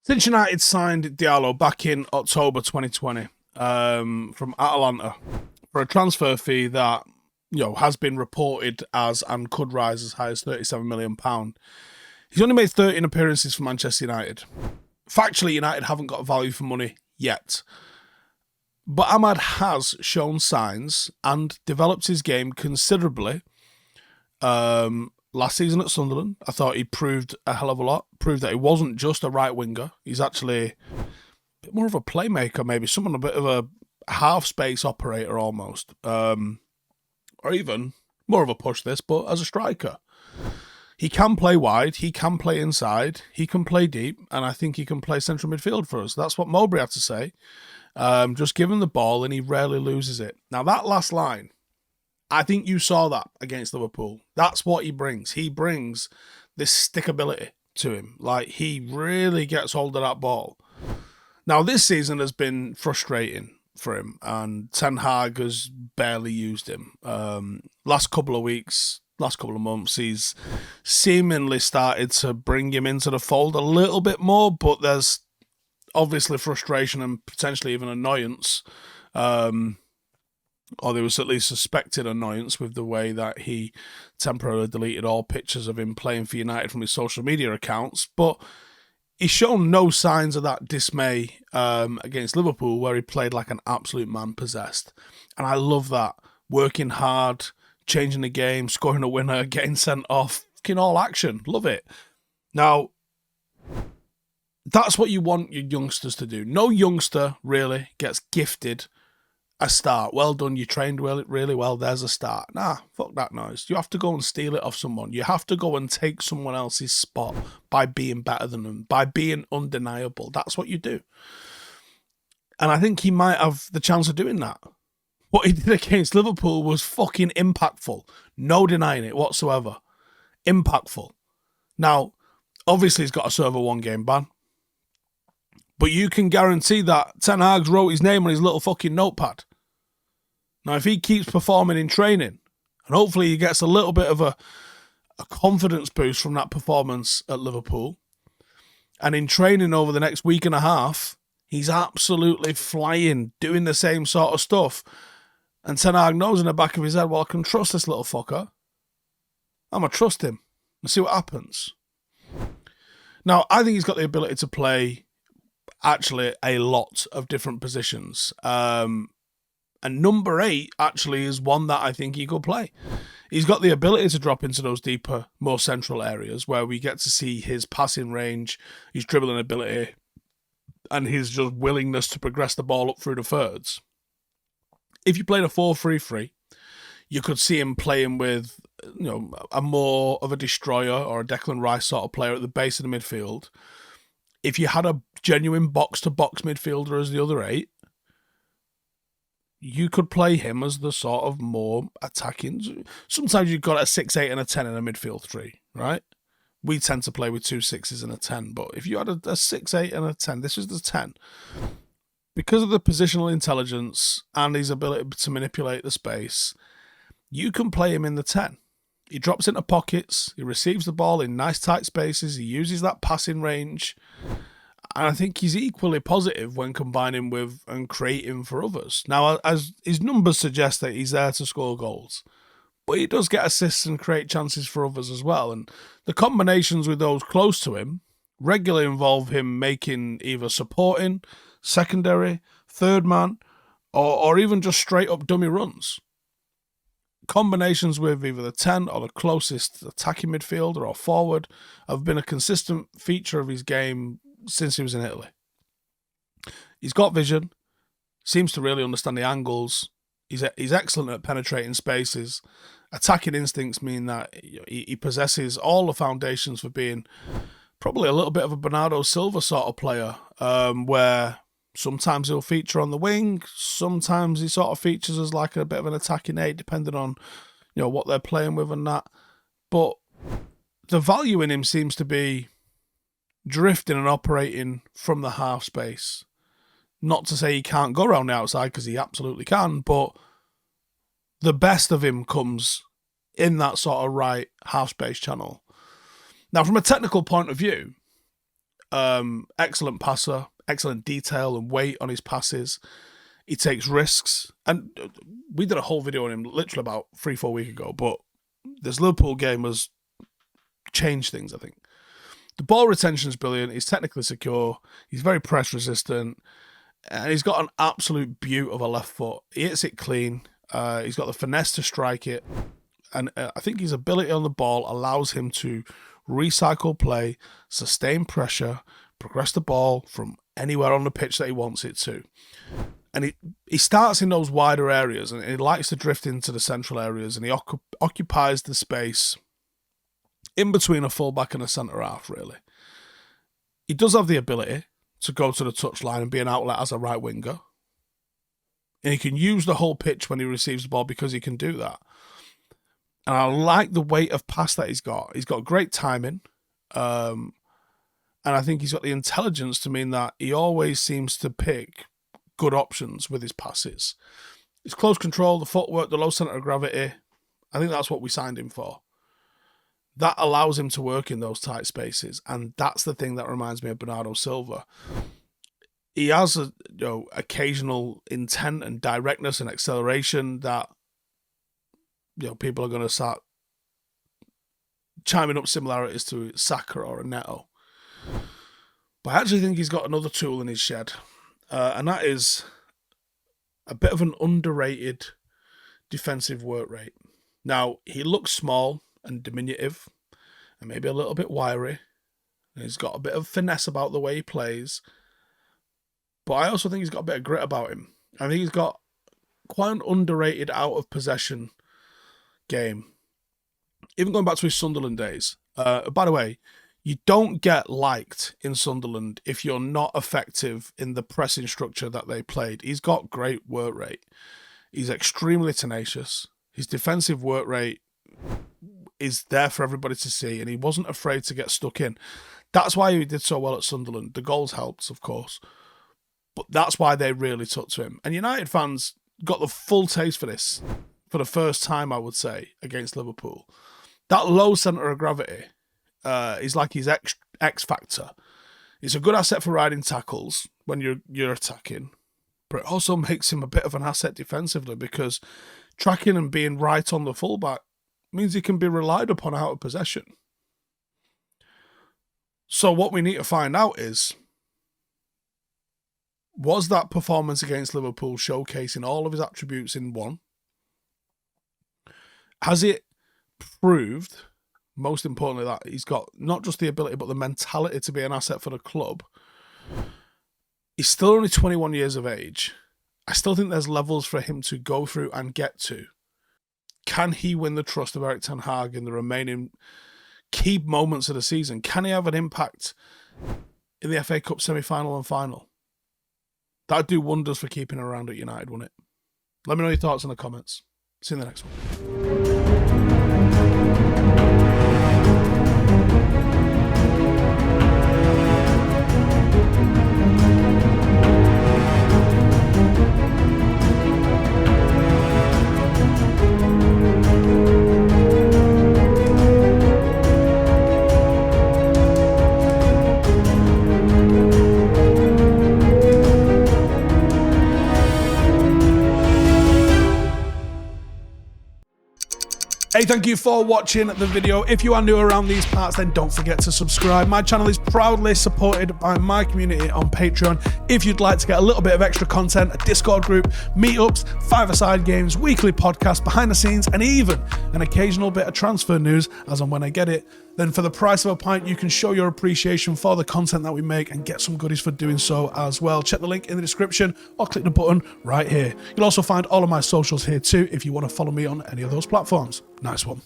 Since United signed Diallo back in October 2020 from Atalanta for a transfer fee that has been reported as and could rise as high as £37 million, he's only made 13 appearances for Manchester United. Factually, United haven't got value for money yet. But Ahmad has shown signs and developed his game considerably. Last season at Sunderland, I thought he proved a hell of a lot. Proved that he wasn't just a right winger. He's actually a bit more of a playmaker, maybe. Someone a bit of a half space operator almost. Or even more of a push this, but as a striker. He can play wide, he can play inside, he can play deep, and I think he can play central midfield for us. That's what Mowbray had to say. Just give him the ball and he rarely loses it. Now, that last line, I think you saw that against Liverpool. That's what he brings. He brings this stickability to him. Like, he really gets hold of that ball. Now, this season has been frustrating for him, and Ten Hag has barely used him. Last couple of weeks, last couple of months, he's seemingly started to bring him into the fold a little bit more, but there's obviously frustration and potentially even annoyance, or there was at least suspected annoyance with the way that he temporarily deleted all pictures of him playing for United from his social media accounts. But he's shown no signs of that dismay against Liverpool, where he played like an absolute man possessed. And I love that. Working hard, changing the game, scoring a winner, getting sent off, fucking all action. Love it. Now, that's what you want your youngsters to do. No youngster really gets gifted a start. Well done, you trained really well, there's a start. Nah, fuck that noise. You have to go and steal it off someone. You have to go and take someone else's spot by being better than them, by being undeniable. That's what you do. And I think he might have the chance of doing that. What he did against Liverpool was fucking impactful. No denying it whatsoever. Impactful. Now, obviously he's got to serve a one-game ban. But you can guarantee that Ten Hag's wrote his name on his little fucking notepad. Now, if he keeps performing in training, and hopefully he gets a little bit of a confidence boost from that performance at Liverpool, and in training over the next week and a half, he's absolutely flying, doing the same sort of stuff. And Ten Hag knows in the back of his head, well, I can trust this little fucker. I'm going to trust him and see what happens. Now, I think he's got the ability to play actually a lot of different positions. And number 8 actually is one that I think he could play. He's got the ability to drop into those deeper, more central areas where we get to see his passing range, his dribbling ability, and his just willingness to progress the ball up through the thirds. If you played a 4-3-3, you could see him playing with, a more of a destroyer or a Declan Rice sort of player at the base of the midfield. If you had a genuine box-to-box midfielder as the other 8, you could play him as the sort of more attacking. Sometimes you've got a 6, 8 and a 10 in a midfield 3, right? We tend to play with 2 6s and a 10, but if you had a 6, 8 and a 10, this is the 10. Because of the positional intelligence and his ability to manipulate the space, you can play him in the 10. He drops into pockets, he receives the ball in nice tight spaces, he uses that passing range, and I think he's equally positive when combining with and creating for others. Now, as his numbers suggest that he's there to score goals, but he does get assists and create chances for others as well. And the combinations with those close to him regularly involve him making either supporting, secondary, third man, or even just straight up dummy runs. Combinations with either the 10 or the closest attacking midfielder or forward have been a consistent feature of his game since he was in Italy. He's got vision, seems to really understand the angles. He's excellent at penetrating spaces. Attacking instincts mean that he possesses all the foundations for being probably a little bit of a Bernardo Silva sort of player, where sometimes he'll feature on the wing, sometimes he sort of features as like a bit of an attacking 8, depending on what they're playing with and that. But the value in him seems to be drifting and operating from the half space. Not to say he can't go around the outside, because he absolutely can, but the best of him comes in that sort of right half space channel. Now, from a technical point of view, Excellent passer, excellent detail and weight on his passes. He takes risks. And we did a whole video on him literally about 3-4 weeks ago, but this Liverpool game has changed things, I think. The ball retention is brilliant. He's technically secure. He's very press resistant. And he's got an absolute beaut of a left foot. He hits it clean. He's got the finesse to strike it. And I think his ability on the ball allows him to recycle play, sustain pressure, progress the ball from anywhere on the pitch that he wants it to. And he starts in those wider areas, and he likes to drift into the central areas, and he occupies the space in between a fullback and a centre-half, really. He does have the ability to go to the touchline and be an outlet as a right winger. And he can use the whole pitch when he receives the ball because he can do that. And I like the weight of pass that he's got. He's got great timing. And I think he's got the intelligence to mean that he always seems to pick good options with his passes. His close control, the footwork, the low centre of gravity. I think that's what we signed him for. That allows him to work in those tight spaces. And that's the thing that reminds me of Bernardo Silva. He has a occasional intent and directness and acceleration that people are going to start chiming up similarities to Saka or a Neto. But I actually think he's got another tool in his shed. And that is a bit of an underrated defensive work rate. Now, he looks small and diminutive and maybe a little bit wiry. And he's got a bit of finesse about the way he plays. But I also think he's got a bit of grit about him. I think he's got quite an underrated out-of-possession game. Even going back to his Sunderland days. By the way, you don't get liked in Sunderland if you're not effective in the pressing structure that they played. He's got great work rate. He's extremely tenacious. His defensive work rate is there for everybody to see, and he wasn't afraid to get stuck in. That's why he did so well at Sunderland. The goals helped, of course. But that's why they really took to him. And United fans got the full taste for this for the first time, I would say, against Liverpool. That low centre of gravity is like his X factor. It's a good asset for riding tackles when you're attacking, but it also makes him a bit of an asset defensively because tracking and being right on the fullback means he can be relied upon out of possession. So what we need to find out is, was that performance against Liverpool showcasing all of his attributes in one? Has it proved, most importantly, that he's got not just the ability but the mentality to be an asset for the club? He's still only 21 years of age. I still think there's levels for him to go through and get to. Can he win the trust of Erik ten Hag in the remaining key moments of the season? Can he have an impact in the FA Cup semi-final and final? That'd do wonders for keeping him around at United, wouldn't it? Let me know your thoughts in the comments. See you in the next one. Hey, thank you for watching the video. If you are new around these parts, then don't forget to subscribe. My channel is proudly supported by my community on Patreon. If you'd like to get a little bit of extra content, a Discord group, meetups, five-a-side games, weekly podcasts, behind the scenes, and even an occasional bit of transfer news as and when I get it, then for the price of a pint, you can show your appreciation for the content that we make and get some goodies for doing so as well. Check the link in the description or click the button right here. You'll also find all of my socials here too if you want to follow me on any of those platforms. Nice one.